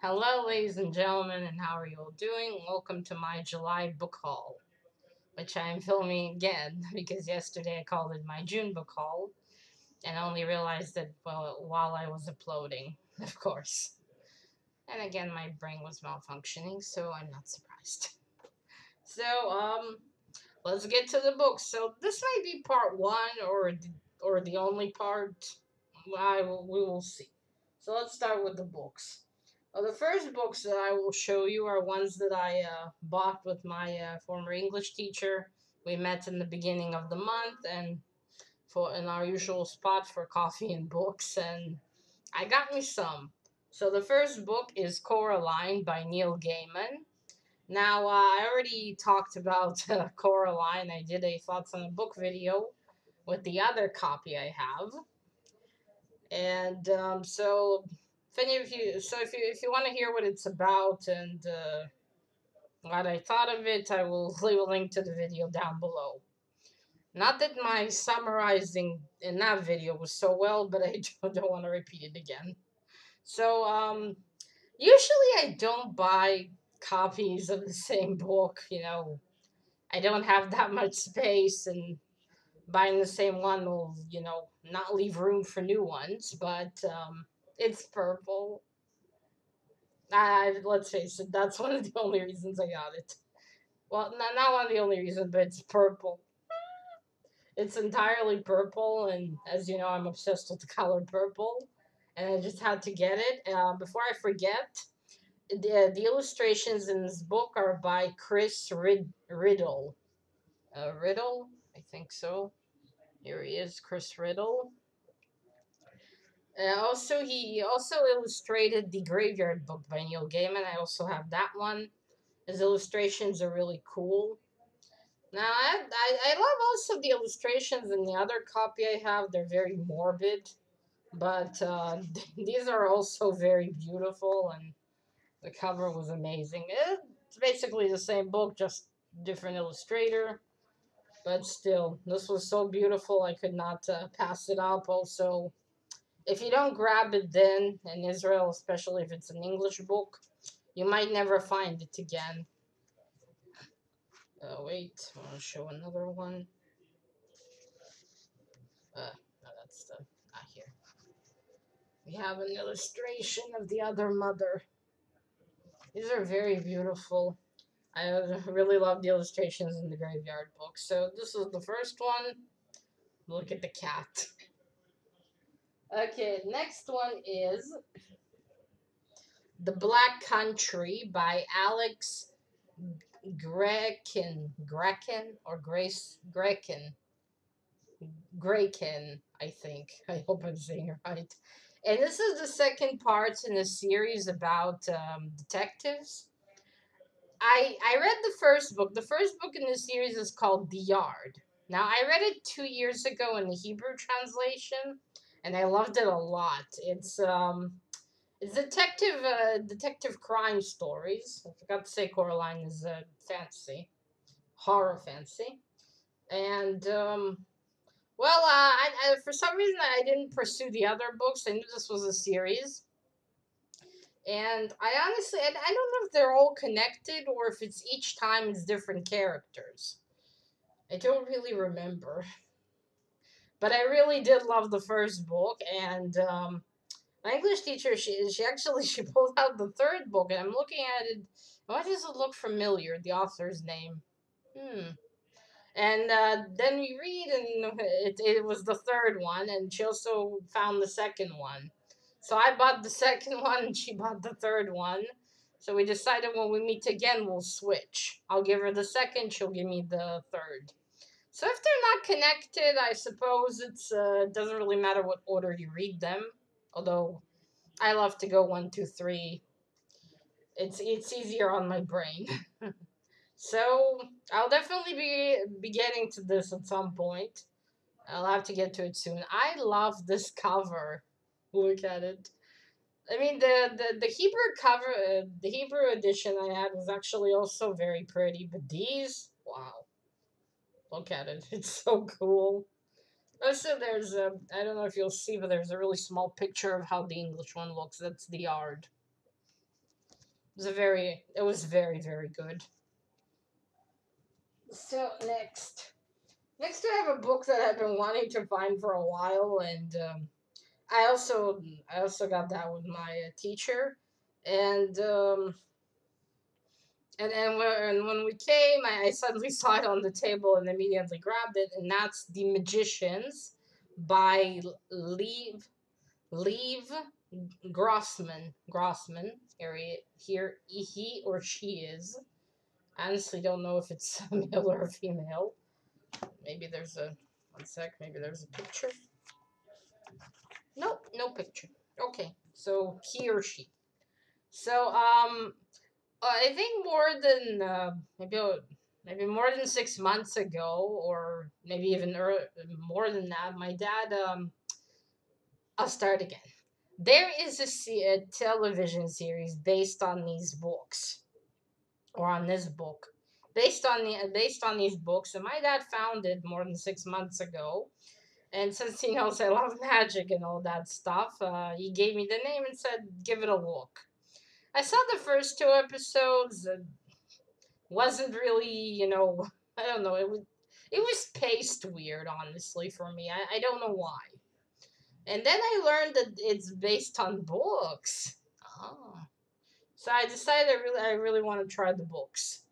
Hello, ladies and gentlemen, and how are you all doing? Welcome to my July book haul, which I am filming again because yesterday I called it my June book haul, and I only realized that while I was uploading, of course. And again, my brain was malfunctioning, so I'm not surprised. So, let's get to the book. So this might be part one or the only part. We will see. So let's start with the books. The first books that I will show you are ones that I bought with my former English teacher. We met in the beginning of the month and for in our usual spot for coffee and books, and I got me some. So the first book is Coraline by Neil Gaiman. Now, I already talked about Coraline. I did a thoughts on a book video with the other copy I have, and if you want to hear what it's about and what I thought of it, I will leave a link to the video down below. Not that my summarizing in that video was so well, but I don't want to repeat it again. So, usually I don't buy copies of the same book. I don't have that much space, and buying the same one will, not leave room for new ones. But it's purple. Let's face it, that's one of the only reasons I got it. Well, not one of the only reasons, but it's purple. It's entirely purple, and as you know, I'm obsessed with the color purple, and I just had to get it. Before I forget, the illustrations in this book are by Chris Riddle. Riddle, I think so. Here he is, Chris Riddle. He also illustrated the Graveyard Book by Neil Gaiman. I also have that one. His illustrations are really cool. Now, I love also the illustrations in the other copy I have. They're very morbid, but these are also very beautiful, and the cover was amazing. It's basically the same book, just different illustrator, but still, this was so beautiful I could not pass it up. Also, if you don't grab it then, in Israel, especially if it's an English book, you might never find it again. Wait, I want to show another one. No, that's the not here. We have an illustration of the other mother. These are very beautiful. I really love the illustrations in the Graveyard Book. So this is the first one. Look at the cat. Okay, next one is The Black Country by Alex Grekin or Grace Graykin, I think. I hope I'm saying it right. And this is the second part in a series about detectives. I read the first book. The first book in the series is called The Yard. Now I read it 2 years ago in the Hebrew translation, and I loved it a lot. It's detective crime stories. I forgot to say Coraline is a fantasy, horror fantasy, and for some reason I didn't pursue the other books. I knew this was a series, and I don't know if they're all connected or if it's each time it's different characters. I don't really remember, but I really did love the first book, and my English teacher she actually she pulled out the third book, and I'm looking at it. Why does it look familiar? The author's name. Hmm. And then we read, and it was the third one, and she also found the second one. So I bought the second one, and she bought the third one. So we decided when we meet again, we'll switch. I'll give her the second, she'll give me the third. So if they're not connected, I suppose it doesn't really matter what order you read them. Although I love to go one, two, three. It's easier on my brain. So I'll definitely be getting to this at some point. I'll have to get to it soon. I love this cover. Look at it. I mean, the Hebrew cover, the Hebrew edition I had was actually also very pretty. But these, wow, look at it. It's so cool. Also, there's a, I don't know if you'll see, but there's a really small picture of how the English one looks. That's the yard. It was very, very good. So next I have a book that I've been wanting to find for a while, and I also I also got that with my teacher, and and when we came, I suddenly saw it on the table and immediately grabbed it, and that's The Magicians by Leave Grossman. Here he or she is. I honestly don't know if it's a male or a female. Maybe there's a one sec. Maybe there's a picture. Nope, no picture. Okay, so he or she. So I think more than maybe more than 6 months ago, or maybe even more than that, my dad. I'll start again. There is a television series based on these books, or on this book, based on these books, and my dad found it more than 6 months ago. And since he knows I love magic and all that stuff, he gave me the name and said, "Give it a look." I saw the first two episodes. Wasn't really, I don't know. It was paced weird, honestly, for me. I don't know why. And then I learned that it's based on books. Oh. So I decided I really want to try the books,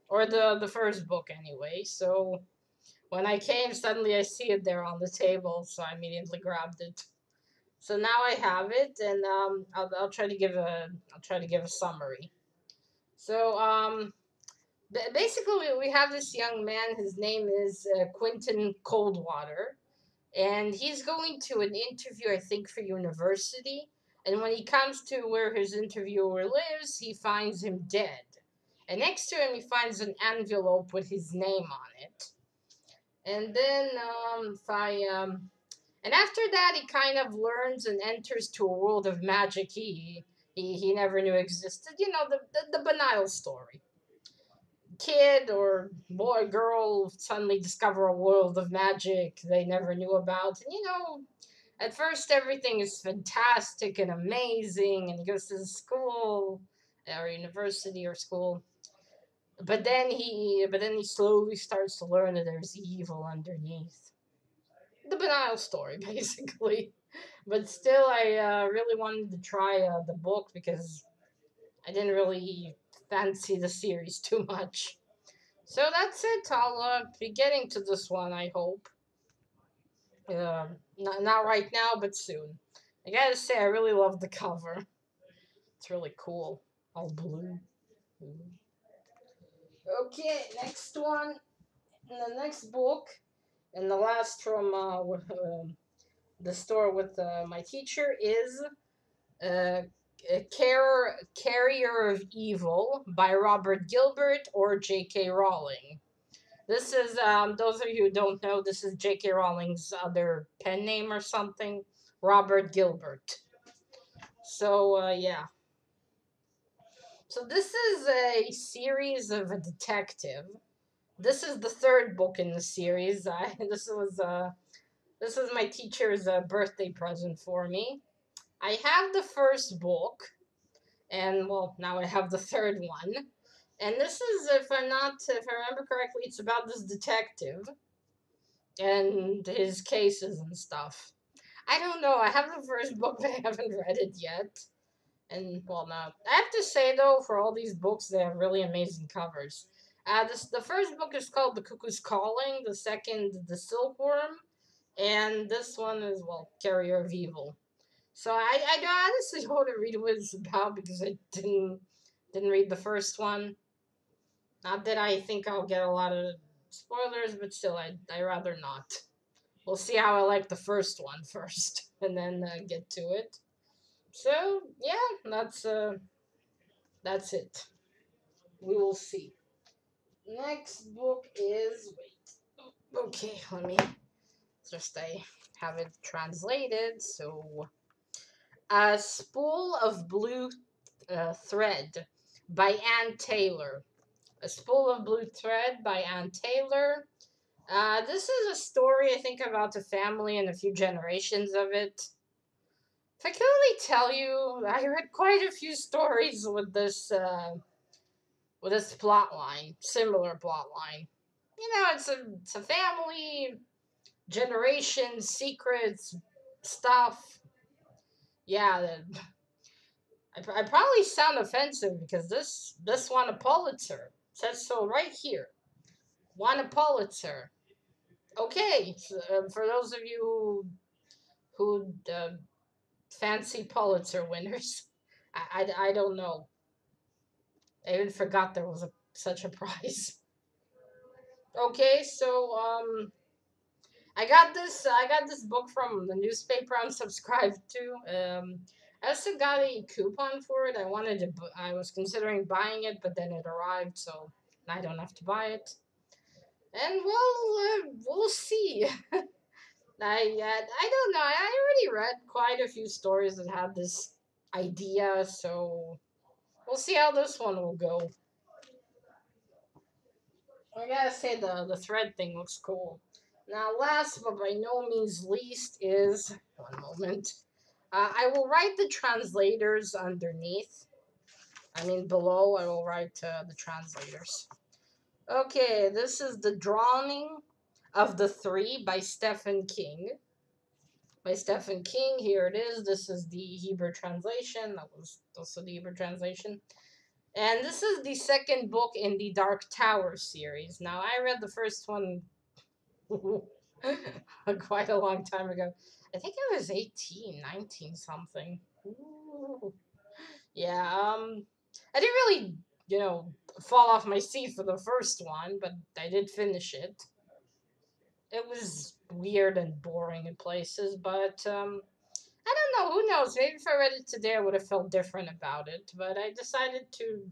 or the first book anyway. So when I came, suddenly I see it there on the table, so I immediately grabbed it. So now I have it, and I'll try to give a summary. So basically we have this young man. His name is Quentin Coldwater, and he's going to an interview, I think, for university. And when he comes to where his interviewer lives, he finds him dead. And next to him, he finds an envelope with his name on it. And then, if I and after that, he kind of learns and enters to a world of magic he never knew existed. The banal story. Kid or boy, girl suddenly discover a world of magic they never knew about. And at first everything is fantastic and amazing, and he goes to the school or university or school. But then he slowly starts to learn that there's evil underneath. The banal story, basically. But still, I really wanted to try the book because I didn't really fancy the series too much. So that's it. I'll be getting to this one, I hope. Not right now, but soon. I gotta say, I really love the cover. It's really cool. All blue. Okay, next one. The next book, and the last from the store with my teacher is uh, Carrier of Evil by Robert Gilbert or J.K. Rowling. This is, those of you who don't know, this is J.K. Rowling's other pen name or something, Robert Gilbert. So, yeah. So this is a series of a detective. This is the third book in the series. This was my teacher's birthday present for me. I have the first book, and well, now I have the third one. And this is, if I remember correctly, it's about this detective and his cases and stuff. I don't know. I have the first book, but I haven't read it yet. And well, now I have to say though, for all these books, they have really amazing covers. The first book is called The Cuckoo's Calling. The second, The Silkworm, and this one is, well, Carrier of Evil. So I honestly don't want to read what it's about because I didn't read the first one. Not that I think I'll get a lot of spoilers, but still, I rather not. We'll see how I like the first one first, and then get to it. So yeah, that's it. We will see. Next book is, wait. Okay, let me just I have it translated. So, A Spool of Blue Thread by Ann Taylor. A Spool of Blue Thread by Ann Taylor. This is a story, I think, about a family and a few generations of it. If I can only tell you, I read quite a few stories with this plot line, similar plot line. You know, it's a family, generations, secrets, stuff. Yeah, I probably sound offensive because this won a Pulitzer. It says so right here. Won a Pulitzer. Okay, so, for those of you who fancy Pulitzer winners, I don't know. I even forgot there was such a prize. Okay, so I got this book from the newspaper I'm subscribed to. I also got a coupon for it. I was considering buying it, but then it arrived, so I don't have to buy it. And well, we'll see. I don't know. I already read quite a few stories that had this idea, so we'll see how this one will go. I gotta say the thread thing looks cool. Now, last but by no means least is one moment. I will write the translators underneath. I mean, below I will write the translators. Okay, this is the drawing of the three by Stephen King. By Stephen King, here it is. This is the Hebrew translation. That was also the Hebrew translation. And this is the second book in the Dark Tower series. Now, I read the first one quite a long time ago. I think I was 18, 19 something. Ooh. Yeah, I didn't really, fall off my seat for the first one, but I did finish it. It was weird and boring in places, but I don't know, who knows? Maybe if I read it today I would have felt different about it, but I decided to,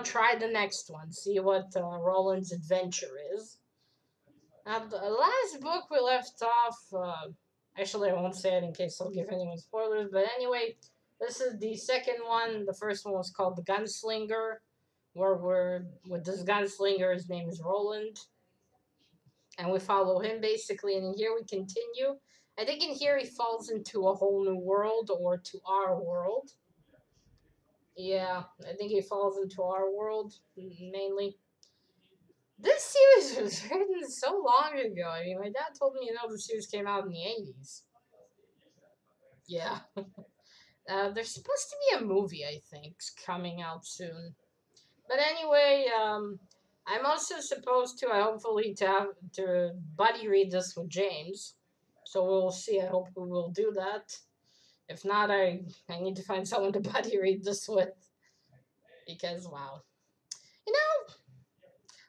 try the next one, see what Roland's adventure is. Now, the last book we left off, actually, I won't say it in case I'll give anyone spoilers, but anyway, this is the second one. The first one was called The Gunslinger, where we're with this gunslinger. His name is Roland, and we follow him basically. And in here we continue. I think in here he falls into a whole new world, or to our world. Yeah, I think he falls into our world mainly. This series was written so long ago. I mean, my dad told me, the series came out in the 80s. Yeah. There's supposed to be a movie, I think, coming out soon. But anyway, I'm also supposed to, hopefully, to buddy read this with James. So we'll see. I hope we will do that. If not, I need to find someone to buddy read this with. Because, wow. You know,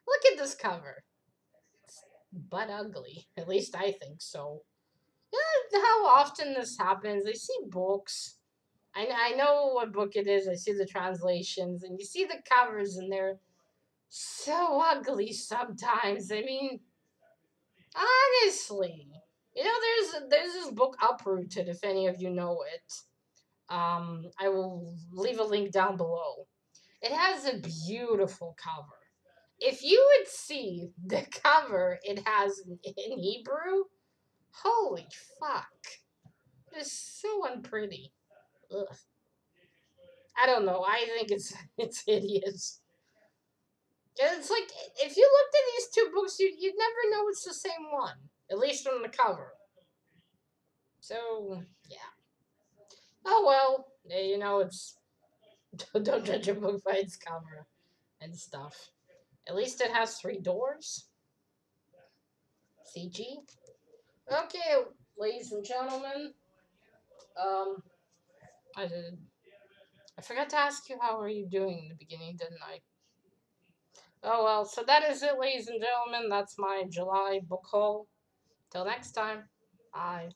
look at this cover. It's but ugly. At least I think so. You know how often this happens? I see books. I know what book it is. I see the translations, and you see the covers, and they're so ugly sometimes. I mean, honestly, there's this book Uprooted. If any of you know it, I will leave a link down below. It has a beautiful cover. If you would see the cover it has in Hebrew, holy fuck, it's so unpretty. Ugh. I don't know. I think it's hideous. And it's like, if you looked at these two books, you'd never know it's the same one, at least from the cover. So yeah. Oh well, it's don't judge a book by its cover and stuff. At least it has three doors. CG. Okay, ladies and gentlemen. Um, I did. I forgot to ask you how are you doing in the beginning, didn't I? Oh well, so that is it, ladies and gentlemen. That's my July book haul. Till next time. Bye.